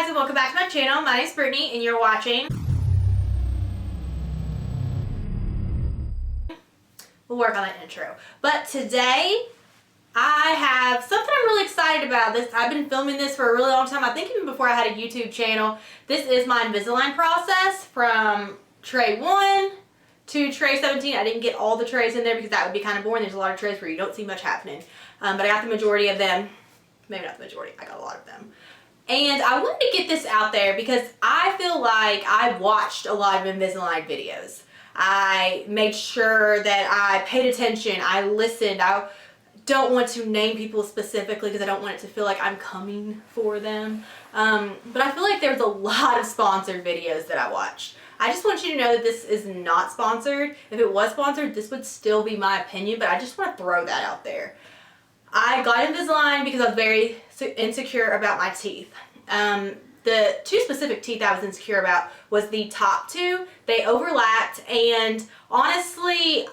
guys, and welcome back to my channel. My name is Brittany and you're watching. We'll work on that intro. But today I have something I'm really excited about. I've been filming this for a really long time. I think even before I had a YouTube channel. This is my Invisalign process from tray 1 to tray 17. I didn't get all the trays in there because that would be kind of boring. There's a lot of trays where you don't see much happening. But I got the majority of them. Maybe not the majority. I got a lot of them. And I wanted to get this out there because I feel like I watched a lot of Invisalign videos. I made sure that I paid attention. I listened. I don't want to name people specifically because I don't want it to feel like I'm coming for them. But I feel like there's a lot of sponsored videos that I watched. I just want you to know that this is not sponsored. If it was sponsored, this would still be my opinion, but I just want to throw that out there. I got Invisalign because I was very insecure about my teeth. The two specific teeth I was insecure about was the top two. They overlapped, and honestly,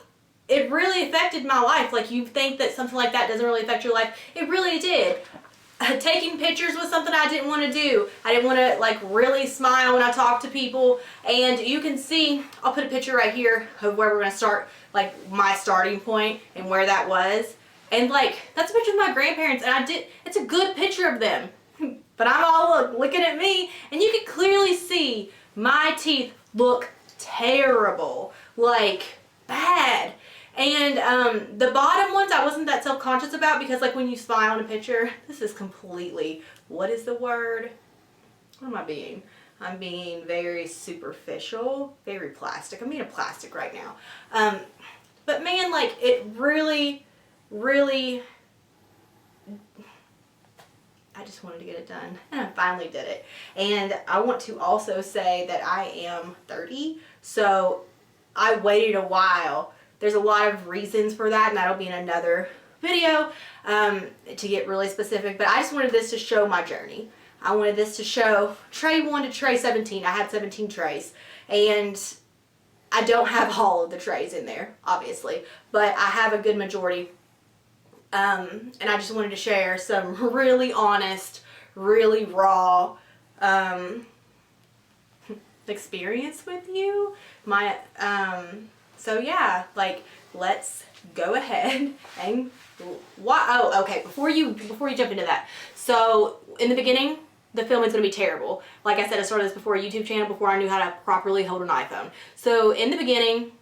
it really affected my life. Like, you think that something like that doesn't really affect your life. It really did. Taking pictures was something I didn't want to do. I didn't want to like really smile when I talk to people. And you can see, I'll put a picture right here of where we're going to start, like my starting point and where that was. And like, that's a picture of my grandparents, and it's a good picture of them. But I'm all looking at me, and you can clearly see my teeth look terrible, like bad. And the bottom ones I wasn't that self-conscious about because like when you smile in a picture, this is completely, what is the word? What am I being? I'm being very superficial, very plastic. I'm being a plastic right now. But man, like it really, I just wanted to get it done, and I finally did it. And I want to also say that I am 30, so I waited a while. There's a lot of reasons for that, and that'll be in another video to get really specific, but I just wanted this to show my journey. I wanted this to show tray 1 to tray 17. I had 17 trays, and I don't have all of the trays in there, obviously, but I have a good majority. And I just wanted to share some really honest, really raw experience with you. So yeah, like let's go ahead and okay, before you jump into that. So in the beginning, the film is going to be terrible. Like I said, I started this before a YouTube channel, before I knew how to properly hold an iPhone. So in the beginning,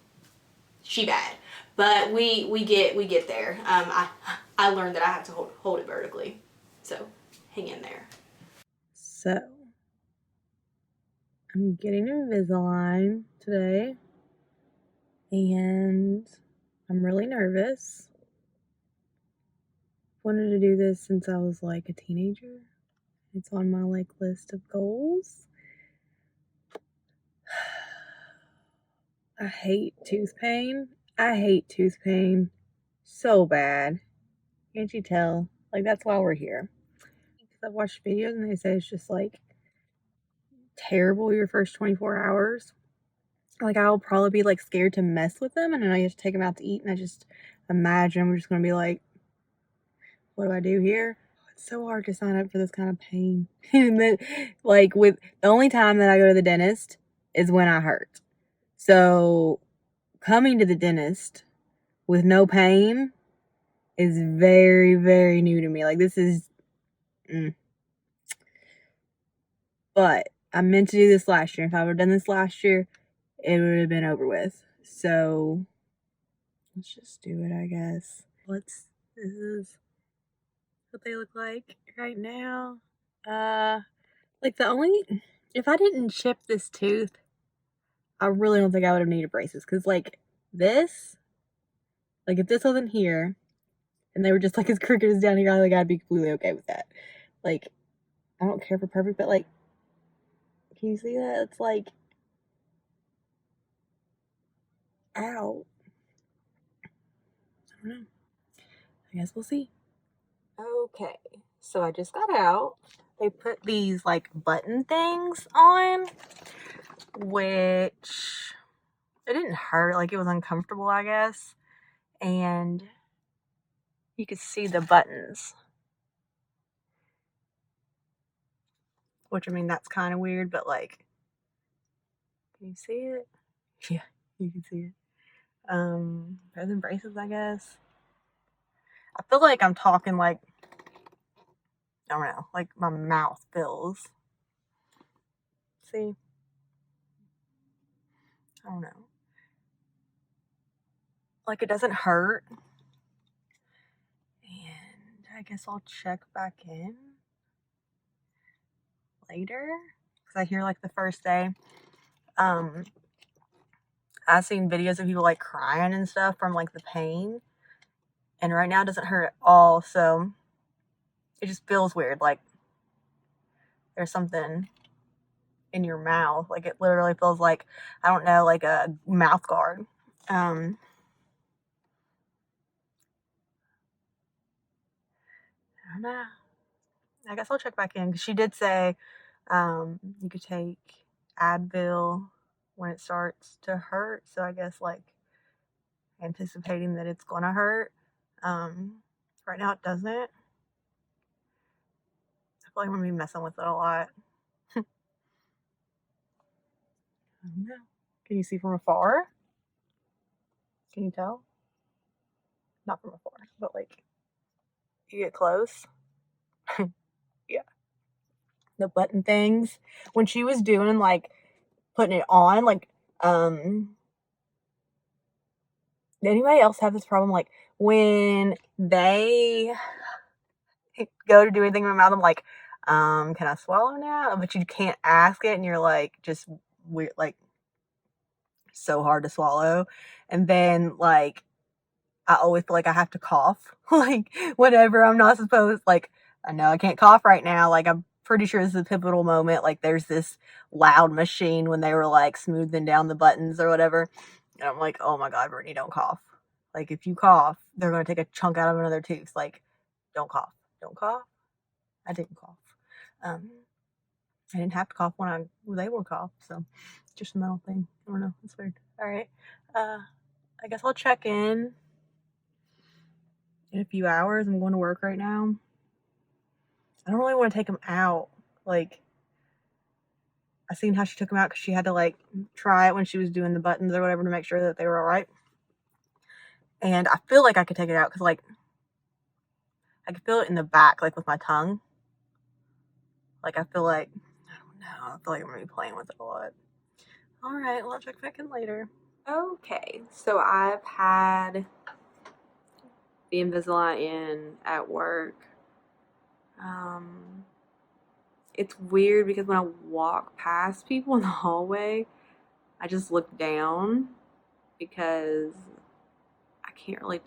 she bad. But we get there. I learned that I have to hold it vertically. So hang in there. So I'm getting Invisalign today, and I'm really nervous. Wanted to do this since I was like a teenager. It's on my like list of goals. I hate tooth pain. I hate tooth pain so bad. Can't you tell? Like, that's why we're here. Because I've watched videos and they say it's just like terrible your first 24 hours. Like, I'll probably be like scared to mess with them, and then I have to take them out to eat, and I just imagine I'm just gonna be like, what do I do here? It's so hard to sign up for this kind of pain. And then, like, with the only time that I go to the dentist is when I hurt. So coming to the dentist with no pain is very, very new to me. Like, this is but I meant to do this last year. If I would have done this last year, it would have been over with. So let's just do it, I guess. This is what they look like right now. Like if I didn't chip this tooth, I really don't think I would have needed braces. Cause like this, like if this wasn't here and they were just like as crooked as down here, like I'd be completely okay with that. Like, I don't care if we're perfect, but like, can you see that? It's like, ow. I don't know. I guess we'll see. Okay, so I just got out. They put these like button things on, which it didn't hurt, like it was uncomfortable, I guess. And you could see the buttons. which I mean, that's kind of weird, but like, can you see it? Yeah, you can see it. Better than braces, I guess. I feel like I'm talking like, I don't know, like my mouth fills. See? I don't know. Like, it doesn't hurt. And I guess I'll check back in later. Because I hear like the first day. I've seen videos of people like crying and stuff from like the pain. And right now it doesn't hurt at all. So it just feels weird. Like there's something in your mouth. Like it literally feels like, I don't know, like a mouth guard. I don't know. I guess I'll check back in because she did say you could take Advil when it starts to hurt. So I guess like anticipating that it's gonna hurt. Right now it doesn't. I feel like I'm gonna be messing with it a lot. I don't know. Can you see from afar? Can you tell? Not from afar, but like you get close. Yeah. The button things. When she was doing like putting it on, like did anybody else have this problem? Like when they go to do anything in my mouth, I'm like, can I swallow now? But you can't ask it, and you're like, just weird, like so hard to swallow. And then like I always feel like I have to cough, like whenever I'm not supposed. Like I know I can't cough right now. Like I'm pretty sure this is a pivotal moment. Like there's this loud machine when they were like smoothing down the buttons or whatever. And I'm like, oh my God, Brittany, don't cough. Like if you cough, they're gonna take a chunk out of another tooth. Like, don't cough. Don't cough. I didn't cough. I didn't have to cough when I was able to cough. So just a mental thing. I don't know. It's weird. All right. I guess I'll check in a few hours. I'm going to work right now. I don't really want to take them out. Like, I seen how she took them out because she had to like try it when she was doing the buttons or whatever to make sure that they were all right. And I feel like I could take it out because like I could feel it in the back, like with my tongue. Like I feel like, I don't know, I feel like I'm gonna be playing with it a lot. All right, well, I'll check back in later. Okay, so I've had the Invisalign in at work. It's weird because when I walk past people in the hallway, I just look down because I can't really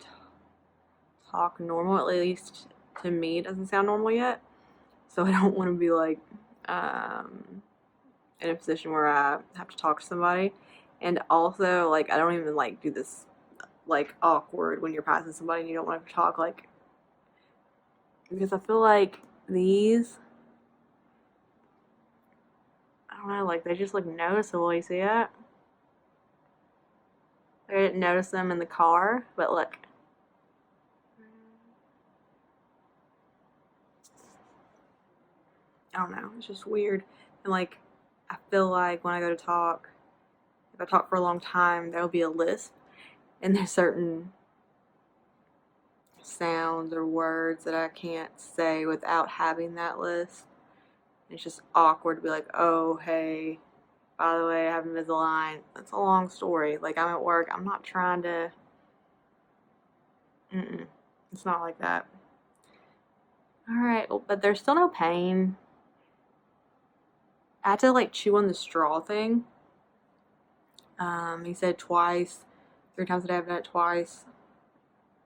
talk normal. At least to me, it doesn't sound normal yet. So I don't want to be like in a position where I have to talk to somebody. And also, like, I don't even like do this like awkward when you're passing somebody and you don't want to talk, like, because I feel like these, I don't know, like they just look noticeable. You see it? I didn't notice them in the car, but look. I don't know. It's just weird. And like, I feel like when I go to talk, if I talk for a long time, there'll be a lisp, and there's certain sounds or words that I can't say without having that lisp. And it's just awkward to be like, oh, hey, by the way, I have Invisalign. That's a long story. Like, I'm at work. I'm not trying to. It's not like that. All right, well, but there's still no pain. I had to like chew on the straw thing. He said twice, 3 times a day. I've done it twice.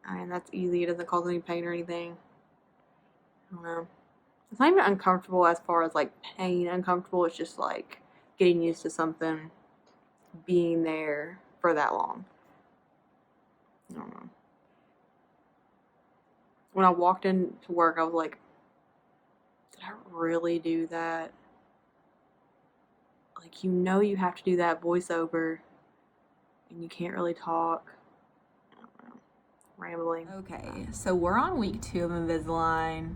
I mean, that's easy. It doesn't cause any pain or anything. I don't know. It's not even uncomfortable as far as like pain uncomfortable. It's just like getting used to something being there for that long. I don't know. When I walked into work, I was like, did I really do that? Like, you know, you have to do that voiceover and you can't really talk. I don't know. Rambling. Okay, so we're on week 2 of Invisalign,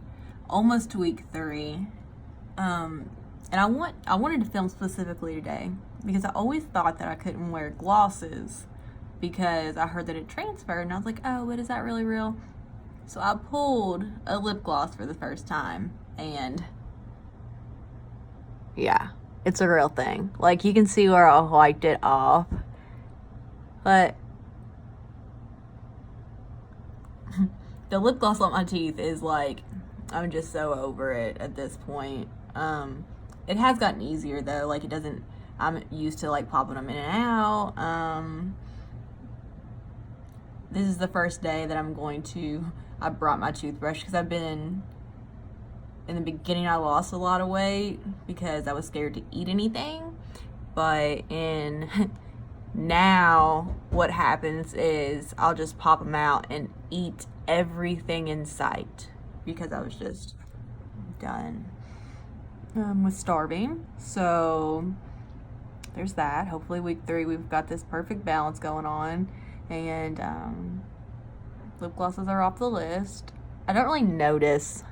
almost week 3. And I wanted to film specifically today because I always thought that I couldn't wear glosses because I heard that it transferred, and I was like, oh, but is that really real? So I pulled a lip gloss for the first time, and yeah, it's a real thing. Like, you can see where I wiped it off, but the lip gloss on my teeth is like, I'm just so over it at this point. It has gotten easier though. Like, it doesn't, I'm used to like popping them in and out. This is the first day that I brought my toothbrush because I've been, in the beginning I lost a lot of weight because I was scared to eat anything. But now what happens is I'll just pop them out and eat everything in sight because I was just done with starving. So there's that. Hopefully week 3 we've got this perfect balance going on, and lip glosses are off the list. I don't really notice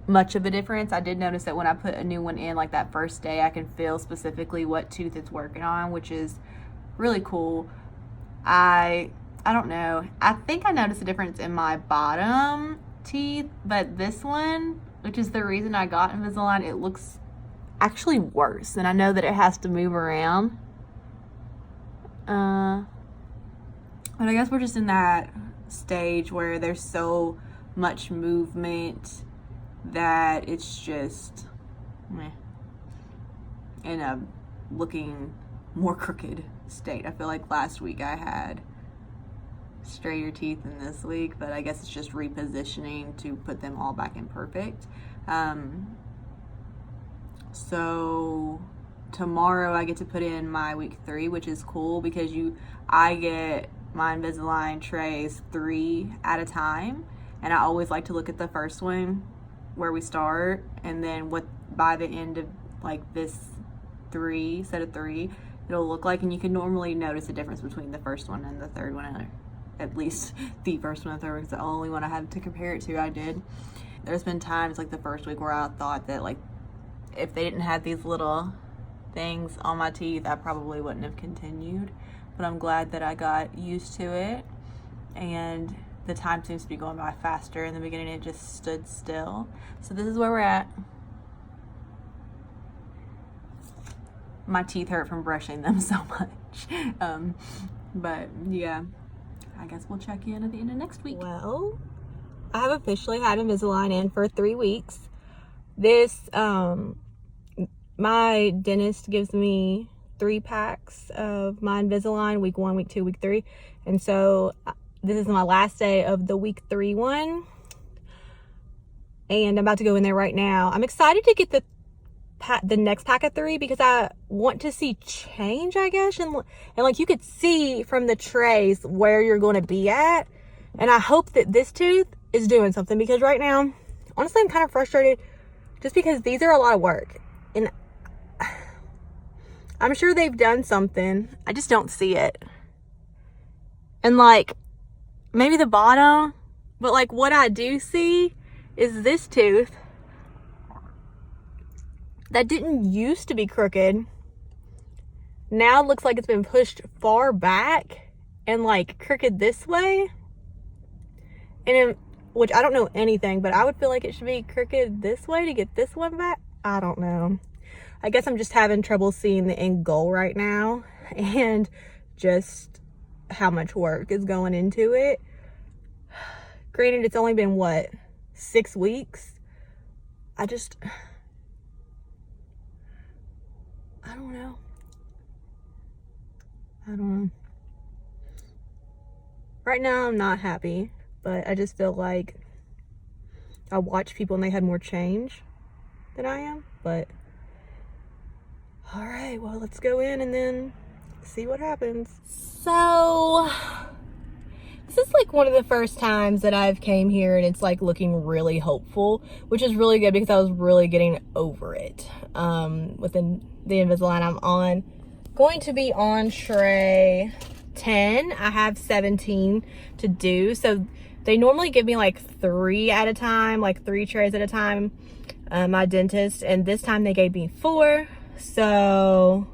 much of a difference. I did notice that when I put a new one in, like that first day, I can feel specifically what tooth it's working on, which is really cool. I don't know. I think I noticed a difference in my bottom teeth, but this one, which is the reason I got Invisalign, it looks actually worse. And I know that it has to move around. But I guess we're just in that stage where there's so much movement that it's just meh, in a looking more crooked state. I feel like last week I had straighter teeth than this week, but I guess it's just repositioning to put them all back in perfect. So tomorrow I get to put in my week 3, which is cool because I get my Invisalign trays 3 at a time, and I always like to look at the first one where we start, and then what by the end of like this set of 3 it'll look like, and you can normally notice the difference between the first one and the third one, and at least the first one and the third one is the only one I had to compare it to. I did. There's been times like the first week where I thought that like if they didn't have these little things on my teeth, I probably wouldn't have continued, but I'm glad that I got used to it, and the time seems to be going by faster. In the beginning it just stood still. So this is where we're at. My teeth hurt from brushing them so much. But yeah, I guess we'll check in at the end of next week. Well, I have officially had Invisalign in for 3 weeks. This, my dentist gives me 3 packs of my Invisalign, week 1, week 2, week 3. And so this is my last day of the week 3 one. And I'm about to go in there right now. I'm excited to get the next pack of 3 because I want to see change, I guess, and like you could see from the trays where you're going to be at, and I hope that this tooth is doing something, because right now honestly I'm kind of frustrated just because these are a lot of work, and I'm sure they've done something, I just don't see it. And like maybe the bottom, but like what I do see is this tooth that didn't used to be crooked. Now it looks like it's been pushed far back and like crooked this way. And which I don't know anything, but I would feel like it should be crooked this way to get this one back. I don't know. I guess I'm just having trouble seeing the end goal right now, and just how much work is going into it. Granted, it's only been what, 6 weeks? I don't know. Right now, I'm not happy, but I just feel like I watch people and they had more change than I am. But all right, well, let's go in and then see what happens. So this is like one of the first times that I've came here and it's like looking really hopeful, which is really good because I was really getting over it. Within the Invisalign I'm on, going to be on tray 10. I have 17 to do. So They normally give me like 3 at a time, like 3 trays at a time, my dentist, and this time they gave me 4. So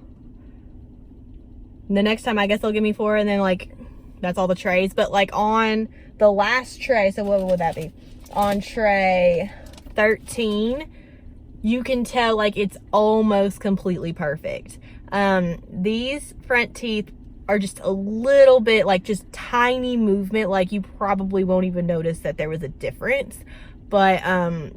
the next time I guess they'll give me 4, and then like that's all the trays. But like on the last tray, so what would that be? On tray 13, you can tell like it's almost completely perfect. These front teeth are just a little bit like just tiny movement, like you probably won't even notice that there was a difference. But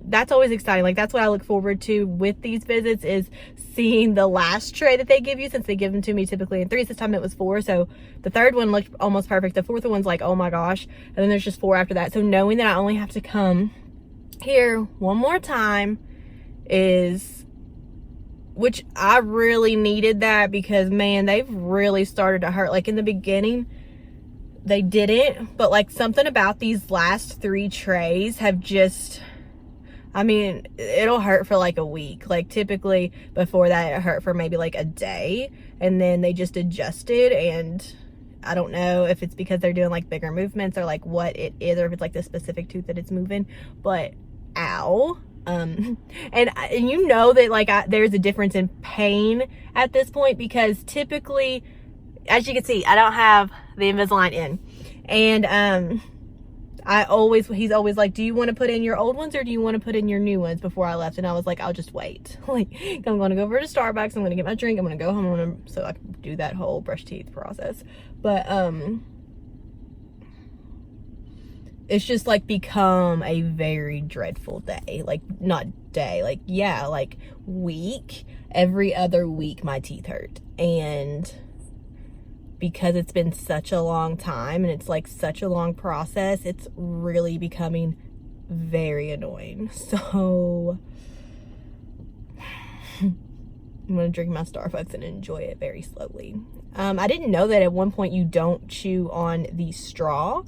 that's always exciting. Like that's what I look forward to with these visits, is seeing the last tray that they give you, since they give them to me typically in 3s. This time it was 4, so the 3rd one looked almost perfect. The 4th one's like, oh my gosh, and then there's just 4 after that. So knowing that I only have to come here one more time is, which I really needed that, because man, they've really started to hurt. Like in the beginning they didn't, but like something about these last 3 trays have just, I mean, it'll hurt for like a week. Like typically before that it hurt for maybe like a day, and then they just adjusted. And I don't know if it's because they're doing like bigger movements or like what it is, or if it's like the specific tooth that it's moving, but ow. And you know that like there's a difference in pain at this point, because typically, as you can see, I don't have the Invisalign in, and he's always like, do you want to put in your old ones or do you want to put in your new ones before I left? And I was like, I'll just wait. Like, I'm going to go over to Starbucks, I'm going to get my drink, I'm going to go home, so I can do that whole brush teeth process. But it's just like become a very dreadful day. Like not day, like yeah, like week. Every other week my teeth hurt, and because it's been such a long time and it's like such a long process, it's really becoming very annoying. So I'm gonna drink my Starbucks and enjoy it very slowly. I didn't know that at one point you don't chew on the straw.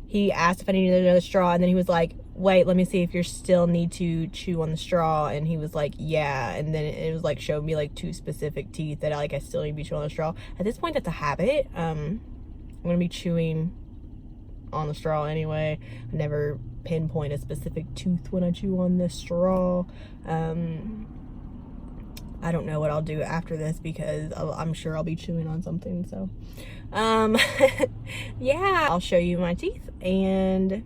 He asked if I needed another straw, and then he was like, wait, let me see if you still need to chew on the straw. And he was like, yeah. And then it was like, showed me like 2 specific teeth that I still need to be chewing on the straw. At this point, that's a habit. I'm gonna be chewing on the straw anyway. I never pinpoint a specific tooth when I chew on the straw. I don't know what I'll do after this, because I'm sure I'll be chewing on something. So yeah, I'll show you my teeth. And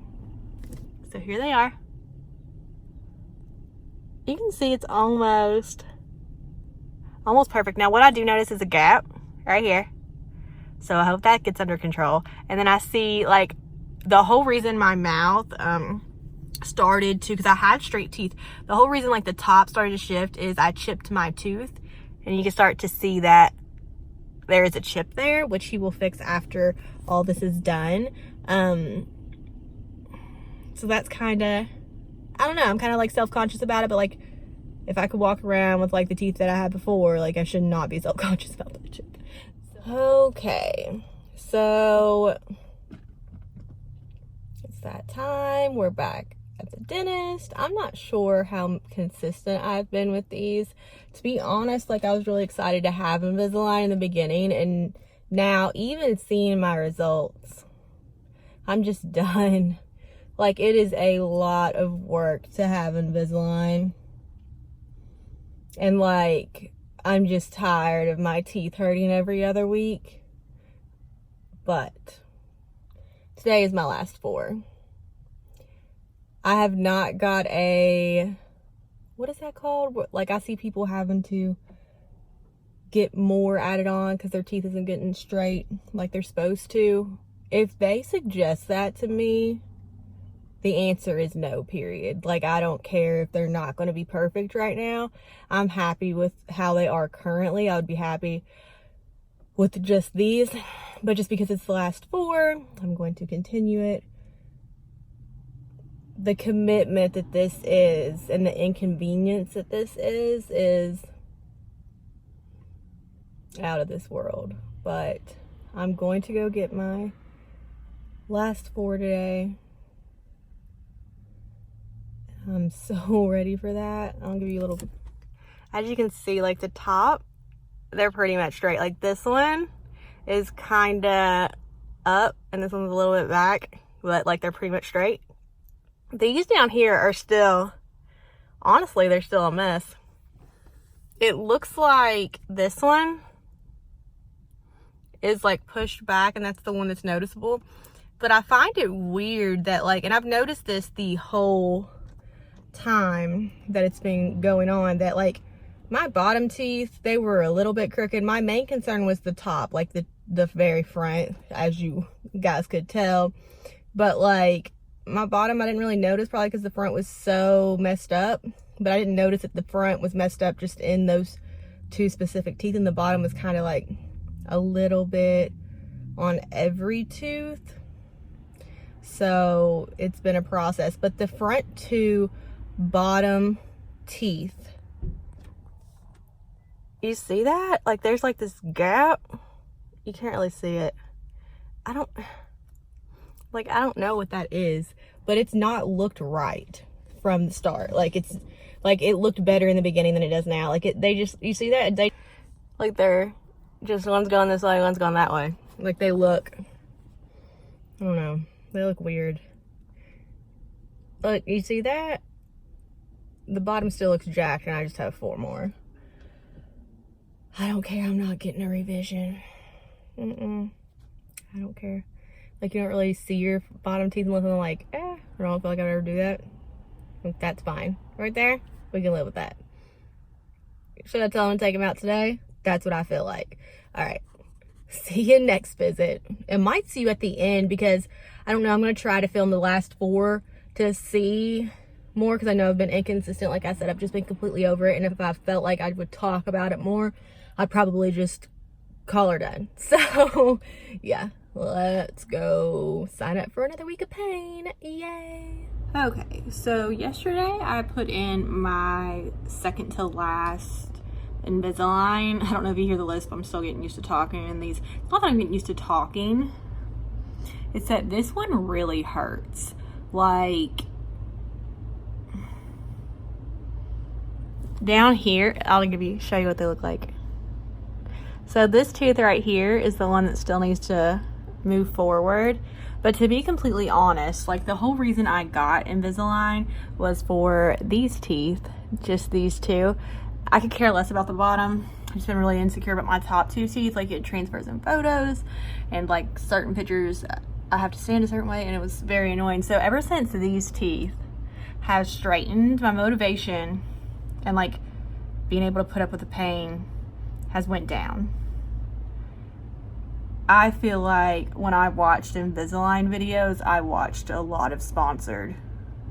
so here they are. You can see it's almost perfect. Now what I do notice is a gap right here, so I hope that gets under control. And then I see like the whole reason my mouth started to, because I had straight teeth, the whole reason like the top started to shift is I chipped my tooth, and you can start to see that there is a chip there, which he will fix after all this is done. So that's kind of, I don't know, I'm kind of like self-conscious about it, but like if I could walk around with like the teeth that I had before, like I should not be self-conscious about that chip. Okay, so it's that time. We're back at the dentist. I'm not sure how consistent I've been with these. To be honest, like I was really excited to have Invisalign in the beginning, and now even seeing my results, I'm just done. Like it is a lot of work to have Invisalign, and like I'm just tired of my teeth hurting every other week. But today is my last 4. I have not got a, what is that called? Like I see people having to get more added on because their teeth isn't getting straight like they're supposed to. If they suggest that to me, the answer is no, period. Like I don't care if they're not going to be perfect right now. I'm happy with how they are currently. I would be happy with just these, but just because it's the last 4, I'm going to continue it. The commitment that this is and the inconvenience that this is out of this world. But I'm going to go get my last 4 today. I'm so ready for that. I'll give you a little, as you can see, like the top, they're pretty much straight. Like this one is kind of up and this one's a little bit back, but like they're pretty much straight. These down here are still, honestly, they're still a mess. It looks like this one is like pushed back, and that's the one that's noticeable. But I find it weird that like, and I've noticed this the whole time that it's been going on, that like my bottom teeth, they were a little bit crooked. My main concern was the top, like the very front, as you guys could tell. But like my bottom, I didn't really notice, probably because the front was so messed up. But I didn't notice that the front was messed up just in those two specific teeth, and the bottom was kind of like a little bit on every tooth. So it's been a process. But the front two bottom teeth, you see that? Like there's like this gap. You can't really see it. I don't know what that is, but it's not looked right from the start. Like it's like it looked better in the beginning than it does now. Like you see that? They like they're just, one's going this way, one's going that way. Like they look, I don't know, they look weird. Look, you see that? The bottom still looks jacked, and I just have 4 more. I don't care. I'm not getting a revision. I don't care. Like, you don't really see your bottom teeth unless I'm like, I don't feel like I'd ever do that. Like, that's fine. Right there, we can live with that. Should I tell them to take them out today? That's what I feel like. All right. See you next visit. It might see you at the end, because I don't know. I'm going to try to film the last 4 to see more, because I know I've been inconsistent. Like I said, I've just been completely over it. And if I felt like I would talk about it more, I'd probably just call her done. So yeah, let's go sign up for another week of pain. Yay. Okay, so yesterday I put in my second to last Invisalign. I don't know if you hear the list, but I'm still getting used to talking in these. It's not that I'm getting used to talking, it's that this one really hurts. Like down here, I'll show you what they look like. So this tooth right here is the one that still needs to move forward. But to be completely honest, like the whole reason I got Invisalign was for these teeth, just these two. I could care less about the bottom. I've just been really insecure about my top 2 teeth. Like it transfers in photos, and like certain pictures I have to stand a certain way, and it was very annoying. So ever since these teeth have straightened, my motivation and like being able to put up with the pain has went down. I feel like when I watched Invisalign videos, I watched a lot of sponsored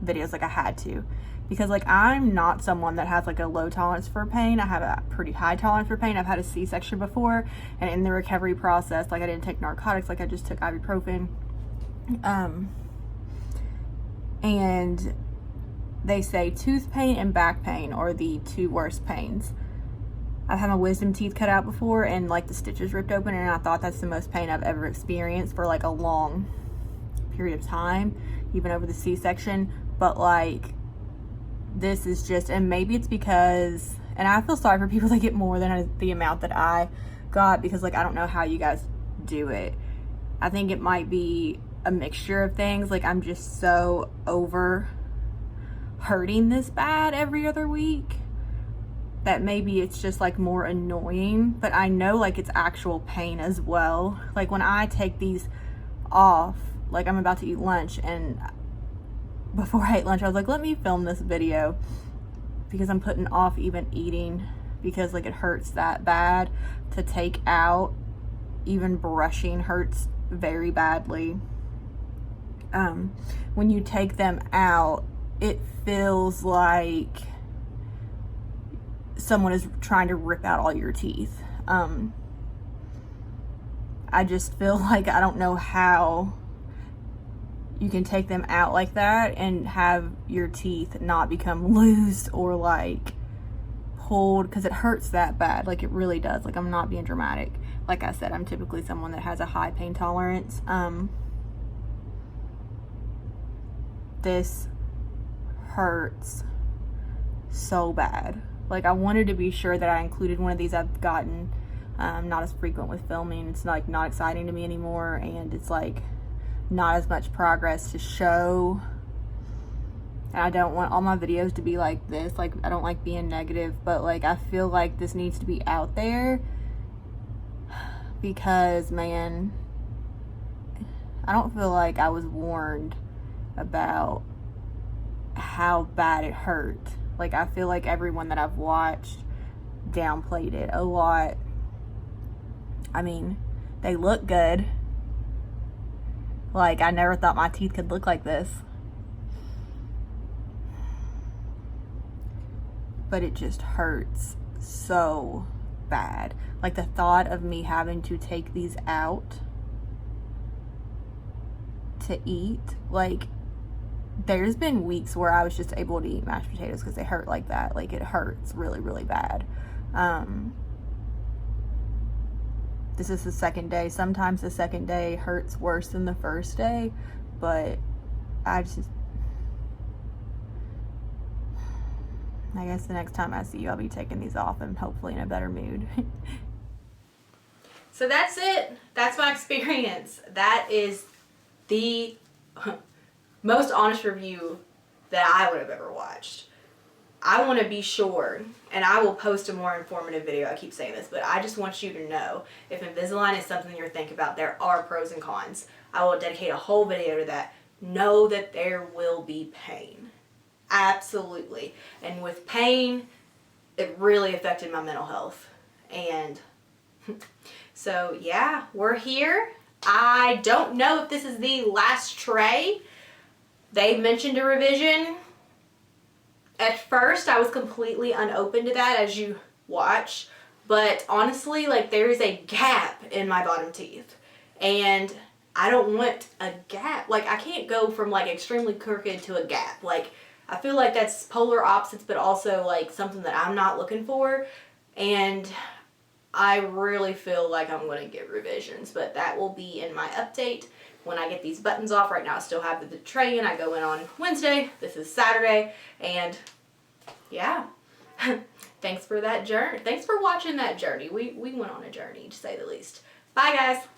videos, like I had to, because like I'm not someone that has like a low tolerance for pain. I have a pretty high tolerance for pain. I've had a C-section before, and in the recovery process, like I didn't take narcotics, like I just took ibuprofen. And they say tooth pain and back pain are the 2 worst pains. I've had my wisdom teeth cut out before, and like the stitches ripped open, and I thought that's the most pain I've ever experienced for like a long period of time, even over the C-section. But like this is just, and maybe it's because, and I feel sorry for people that get more than the amount that I got, because like I don't know how you guys do it. I think it might be a mixture of things. Like I'm just so over hurting this bad every other week that maybe it's just like more annoying, but I know like it's actual pain as well. Like when I take these off, like I'm about to eat lunch, and before I ate lunch I was like, let me film this video, because I'm putting off even eating, because like it hurts that bad to take out. Even brushing hurts very badly. When you take them out, it feels like someone is trying to rip out all your teeth. I just feel like I don't know how you can take them out like that and have your teeth not become loose or like pulled, because it hurts that bad. Like it really does. Like I'm not being dramatic. Like I said, I'm typically someone that has a high pain tolerance. This hurts so bad. Like I wanted to be sure that I included one of these. I've gotten not as frequent with filming. It's like not exciting to me anymore, and it's like not as much progress to show. And I don't want all my videos to be like this. Like, I don't like being negative, but like, I feel like this needs to be out there because, man, I don't feel like I was warned about how bad it hurt. Like, I feel like everyone that I've watched downplayed it a lot. I mean, they look good. Like, I never thought my teeth could look like this. But it just hurts so bad. Like, the thought of me having to take these out to eat, like, there's been weeks where I was just able to eat mashed potatoes because they hurt like that. Like, it hurts really, really bad. This is the second day. Sometimes the second day hurts worse than the first day, but I guess the next time I see you, I'll be taking these off and hopefully in a better mood. So that's it. That's my experience. That is the most honest review that I would have ever watched. I want to be sure, and I will post a more informative video. I keep saying this, but I just want you to know if Invisalign is something you're thinking about, there are pros and cons. I will dedicate a whole video to that. Know that there will be pain. Absolutely. And with pain, it really affected my mental health. And so, yeah, we're here. I don't know if this is the last tray. They mentioned a revision. At first, I was completely unopen to that, as you watch. But honestly, like, there is a gap in my bottom teeth. And I don't want a gap. Like, I can't go from, like, extremely crooked to a gap. Like, I feel like that's polar opposites, but also, like, something that I'm not looking for. And I really feel like I'm going to get revisions. But that will be in my update when I get these buttons off. Right now I still have the tray in. I go in on Wednesday. This is Saturday. And yeah, thanks for that journey. Thanks for watching that journey. We went on a journey, to say the least. Bye, guys.